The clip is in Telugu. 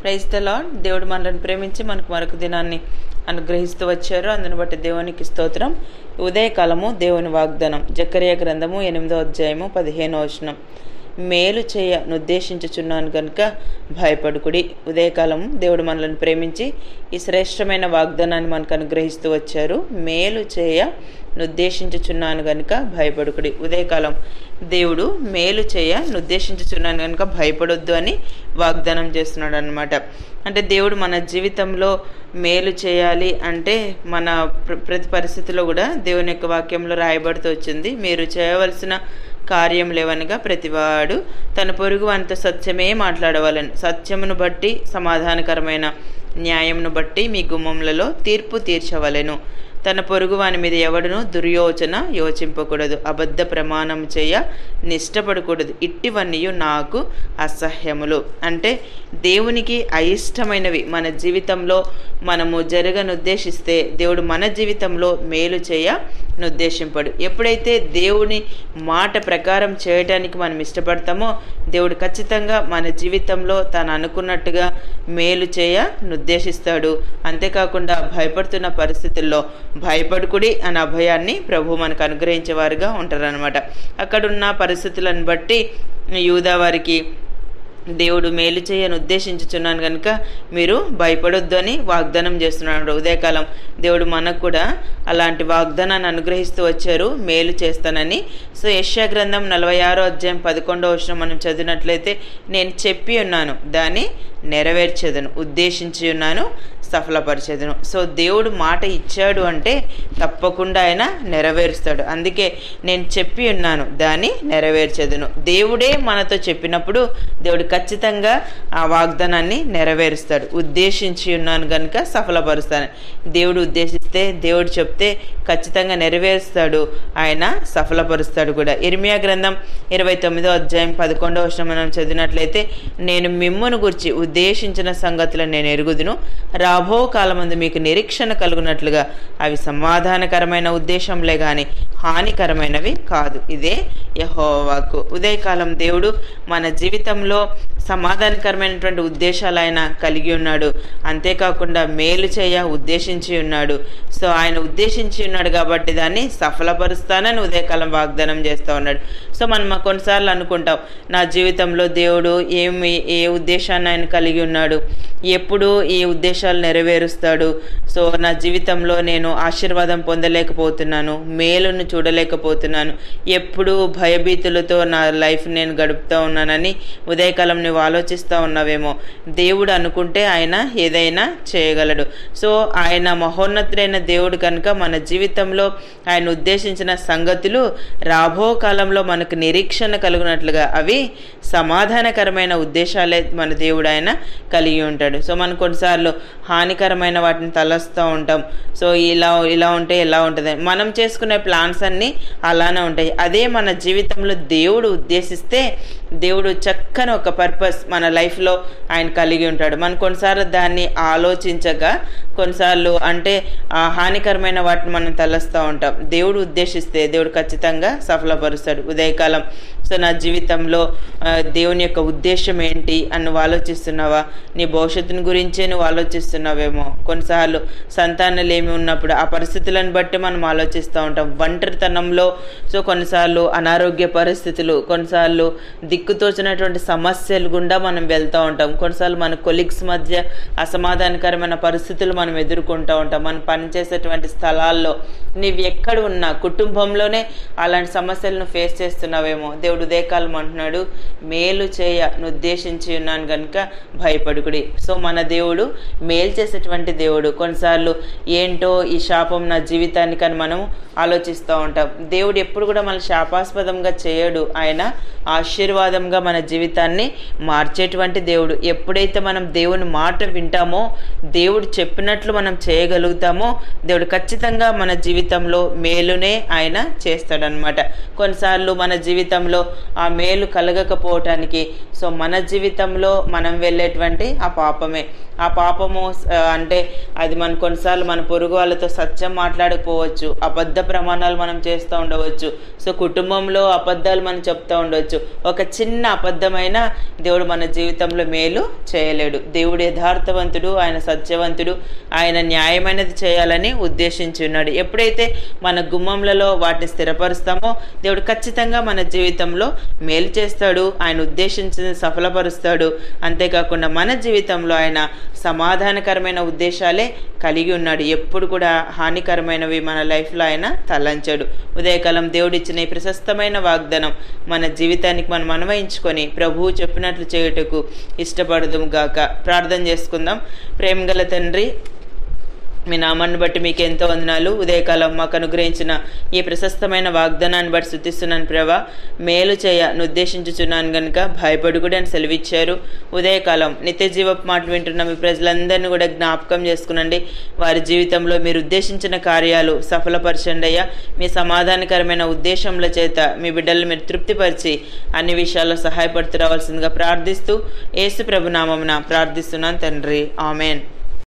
Praise the lord. దేవుడు మనల్ని ప్రేమించి మనకు మరొక దినాన్ని అనుగ్రహిస్తూ వచ్చారు. అందుని బట్టి దేవునికి స్తోత్రం. ఉదయకాలము దేవుని వాగ్దానం. జకర్యా గ్రంథము 8వ అధ్యాయము 15వ వచనం. మేలు చేయ నుద్దేశించుచున్నాను గనుక భయపడుకుడి. ఉదయకాలము దేవుడు మనల్ని ప్రేమించి ఈ శ్రేష్టమైన వాగ్దానాన్ని మనకు అనుగ్రహిస్తూ వచ్చారు. మేలు చేయ నుద్దేశించుచున్నాను గనుక భయపడుకుడి. ఉదయకాలం దేవుడు మేలు చేయ నుద్దేశించుచున్నాను కనుక భయపడొద్దు అని వాగ్దానం చేస్తున్నాడు అనమాట. అంటే దేవుడు మన జీవితంలో మేలు చేయాలి అంటే మన ప్రతి పరిస్థితిలో కూడా దేవుని యొక్క వాక్యంలో రాయబడుతూ వచ్చింది. మీరు చేయవలసిన కార్యం లేవనగా ప్రతివాడు తన పొరుగు వానితో సత్యమే మాట్లాడవాలని, సత్యమును బట్టి సమాధానకరమైన న్యాయమును బట్టి మీ గుమ్మములలో తీర్పు తీర్చవలెను. తన పొరుగు వాని మీద ఎవడును దుర్యోచన యోచింపకూడదు. అబద్ధ ప్రమాణం చేయ నిష్టపడకూడదు. ఇట్టివన్నీ నాకు అసహ్యములు. అంటే దేవునికి అయిష్టమైనవి మన జీవితంలో మనము జరగనుద్దేశిస్తే దేవుడు మన జీవితంలో మేలు చేయ నుద్దేశింపడు. ఎప్పుడైతే దేవుని మాట ప్రకారం చేయటానికి మనం ఇష్టపడతామో దేవుడు ఖచ్చితంగా మన జీవితంలో తాను అనుకున్నట్టుగా మేలు చేయ నుద్దేశిస్తాడు. అంతేకాకుండా భయపడుతున్న పరిస్థితుల్లో భయపడుకుడి అనే అభయాన్ని ప్రభు మనకు అనుగ్రహించేవారుగా ఉంటారనమాట. అక్కడున్న పరిస్థితులను బట్టి యూదా వారికి దేవుడు మేలు చేయని ఉద్దేశించుచున్నాను కనుక మీరు భయపడొద్దు అని వాగ్దానం చేస్తున్నాడు. ఉదయకాలం దేవుడు మనకు కూడా అలాంటి వాగ్దానాన్ని అనుగ్రహిస్తూ వచ్చారు, మేలు చేస్తానని. సో యెషయా గ్రంథం 46వ అధ్యాయం 11వ వచనం మనం చదివినట్లయితే, నేను చెప్పి ఉన్నాను దాన్ని నెరవేర్చేదను, ఉద్దేశించి ఉన్నాను సఫలపరిచేదను. సో దేవుడు మాట ఇచ్చాడు అంటే తప్పకుండా ఆయన నెరవేరుస్తాడు. అందుకే నేను చెప్పి ఉన్నాను దాన్ని నెరవేర్చేదను. దేవుడే మనతో చెప్పినప్పుడు దేవుడు ఖచ్చితంగా ఆ వాగ్దానాన్ని నెరవేరుస్తాడు. ఉద్దేశించి ఉన్నాను కనుక సఫలపరుస్తాను. దేవుడు ఉద్దేశిస్తే, దేవుడు చెప్తే ఖచ్చితంగా నెరవేరుస్తాడు, ఆయన సఫలపరుస్తాడు కూడా. ఇర్మియా గ్రంథం 29వ అధ్యాయం 11వ వచనం మనం చదివినట్లయితే, నేను మిమ్మును గురించి ఉద్దేశించిన సంగతులను నేను ఎరుగుదును, రాబో కాలమందు మీకు నిరీక్షణ కలుగునట్లుగా అవి సమాధానకరమైన ఉద్దేశంలే గాని హానికరమైనవి కాదు. ఇదే యెహోవా వాక్కు. ఉదయకాలం దేవుడు మన జీవితంలో సమాధానకరమైనటువంటి ఉద్దేశాలు ఆయన కలిగి ఉన్నాడు. అంతేకాకుండా మేలు చేయ ఉద్దేశించి ఉన్నాడు. సో ఆయన ఉద్దేశించి ఉన్నాడు కాబట్టి దాన్ని సఫలపరుస్తానని ఉదయకాలం వాగ్దానం చేస్తూ ఉన్నాడు. సో మనం కొన్నిసార్లు అనుకుంటాం, నా జీవితంలో దేవుడు ఏ ఉద్దేశాన్ని ఆయన కలిగి ఉన్నాడు, ఎప్పుడు ఈ ఉద్దేశాలు నెరవేరుస్తాడు. సో నా జీవితంలో నేను ఆశీర్వాదం పొందలేకపోతున్నాను, మేలును చూడలేకపోతున్నాను, ఎప్పుడు భయభీతులతో నా లైఫ్ నేను గడుపుతూ ఉన్నానని ఉదయకాలం నువ్వు ఆలోచిస్తూ ఉన్నావేమో. దేవుడు అనుకుంటే ఆయన ఏదైనా చేయగలడు. సో ఆయన మహోన్నతుడైన దేవుడు కనుక మన జీవితంలో ఆయన ఉద్దేశించిన సంగతులు రాబో కాలంలో మనకు నిరీక్షణ కలుగునట్లుగా అవి సమాధానకరమైన ఉద్దేశాలే మన దేవుడు ఆయన కలిగి ఉంటాడు. సో మనం కొన్నిసార్లు హానికరమైన వాటిని తలస్తూ ఉంటాం. సో ఇలా ఉంటే ఎలా ఉంటుంది, మనం చేసుకునే ప్లాన్స్ అన్నీ అలానే ఉంటాయి. అదే మన జీవితంలో దేవుడు ఉద్దేశిస్తే దేవుడు చక్కని ఒక పర్పస్ మన లైఫ్లో ఆయన కలిగి ఉంటాడు. మనం కొన్నిసార్లు దాన్ని ఆలోచించక కొన్నిసార్లు అంటే హానికరమైన వాటిని మనం తలస్తూ ఉంటాం. దేవుడు ఉద్దేశిస్తే దేవుడు ఖచ్చితంగా సఫలపరుస్తాడు. ఉదయకాలం సో నా జీవితంలో దేవుని యొక్క ఉద్దేశం ఏంటి అని నువ్వు ఆలోచిస్తున్నావా? నీ భవిష్యత్తుని గురించే నువ్వు ఆలోచిస్తున్నావేమో. కొన్నిసార్లు సంతానాలేమి ఉన్నప్పుడు ఆ పరిస్థితులను బట్టి మనం ఆలోచిస్తూ ఉంటాం. ఒంటరితనంలో సో కొన్నిసార్లు అనారోగ్య పరిస్థితులు, కొన్నిసార్లు దిక్కుతోచినటువంటి సమస్యలు గుండా మనం వెళ్తూ ఉంటాం. కొన్నిసార్లు మన కొలీగ్స్ మధ్య అసమాధానకరమైన పరిస్థితులు మనం ఎదుర్కొంటూ ఉంటాం. మనం పనిచేసేటువంటి స్థలాల్లో నీవు ఎక్కడ ఉన్నా కుటుంబంలోనే అలాంటి సమస్యలను ఫేస్ చేస్తున్నావేమో. దేవుడు ఉదయకాలం అంటున్నాడు, మేలు చేయ నుద్దేశించి ఉన్నాను కనుక భయపడుకుడి. సో మన దేవుడు మేలు చేసేటువంటి దేవుడు. కొన్నిసార్లు ఏంటో ఈ శాపం నా జీవితానికి అని మనం ఆలోచిస్తూ ఉంటాం. దేవుడు ఎప్పుడు కూడా మన శాపాస్పదంగా చేయడు, ఆయన ఆశీర్వాదంగా మన జీవితాన్ని మార్చేటువంటి దేవుడు. ఎప్పుడైతే మనం దేవుని మాట వింటామో, దేవుడు చెప్పినట్లు మనం చేయగలుగుతామో దేవుడు ఖచ్చితంగా మన జీవితంలో మేలునే ఆయన చేస్తాడనమాట. కొన్నిసార్లు మన జీవితంలో ఆ మేలు కలగకపోవటానికి సో మన జీవితంలో మనం వెళ్ళేటువంటి ఆ పాపమే. ఆ పాపము అంటే అది మన కొన్నిసార్లు మన పొరుగు వాళ్ళతో సత్యం మాట్లాడకపోవచ్చు, అబద్ధ ప్రమాణాలు మనం చేస్తూ ఉండవచ్చు. సో కుటుంబంలో అబద్ధాలు మనం చెప్తూ ఉండవచ్చు. చెప్పొచ్చు. ఒక చిన్న అబద్ధమైన దేవుడు మన జీవితంలో మేలు చేయలేడు. దేవుడు యథార్థవంతుడు, ఆయన సత్యవంతుడు, ఆయన న్యాయమైనది చేయాలని ఉద్దేశించి ఉన్నాడు. ఎప్పుడైతే మన గుమ్మంలలో వాటిని స్థిరపరుస్తామో దేవుడు ఖచ్చితంగా మన జీవితంలో మేలు చేస్తాడు, ఆయన ఉద్దేశించింది సఫలపరుస్తాడు. అంతేకాకుండా మన జీవితంలో ఆయన సమాధానకరమైన ఉద్దేశాలే కలిగి ఉన్నాడు. ఎప్పుడు కూడా హానికరమైనవి మన లైఫ్లో ఆయన తలంచాడు. ఉదయకాలం దేవుడిచ్చిన ఈ ప్రశస్తమైన వాగ్దానం మన జీవితానికి మనం అన్వయించుకొని ప్రభువు చెప్పినట్లు చేయుటకు ఇష్టపడదుము గాక. ప్రార్థన చేసుకుందాం. ప్రేమగల తండ్రి, మీ నామాన్ని బట్టి మీకు ఎంతో వందనాలు. ఉదయకాలం మాకు అనుగ్రహించిన ఈ ప్రశస్తమైన వాగ్దానాన్ని బట్టి స్తుతిస్తున్నాను ప్రభా. మేలు చేయ ఉద్దేశించుచున్నాను గనుక భయపడుకుడి అని సెలవిచ్చారు. ఉదయకాలం నిత్య జీవపు మాటలు వింటున్న మీ ప్రజలందరినీ కూడా జ్ఞాపకం చేసుకునండి. వారి జీవితంలో మీరు ఉద్దేశించిన కార్యాలు సఫలపరచండి అయ్యా. మీ సమాధానకరమైన ఉద్దేశంల చేత మీ బిడ్డలను మీరు తృప్తిపరిచి అన్ని విషయాల్లో సహాయపడుతూ రావాల్సిందిగా ప్రార్థిస్తూ యేసు ప్రభు నామమున ప్రార్థిస్తున్నాను తండ్రి. ఆమెన్.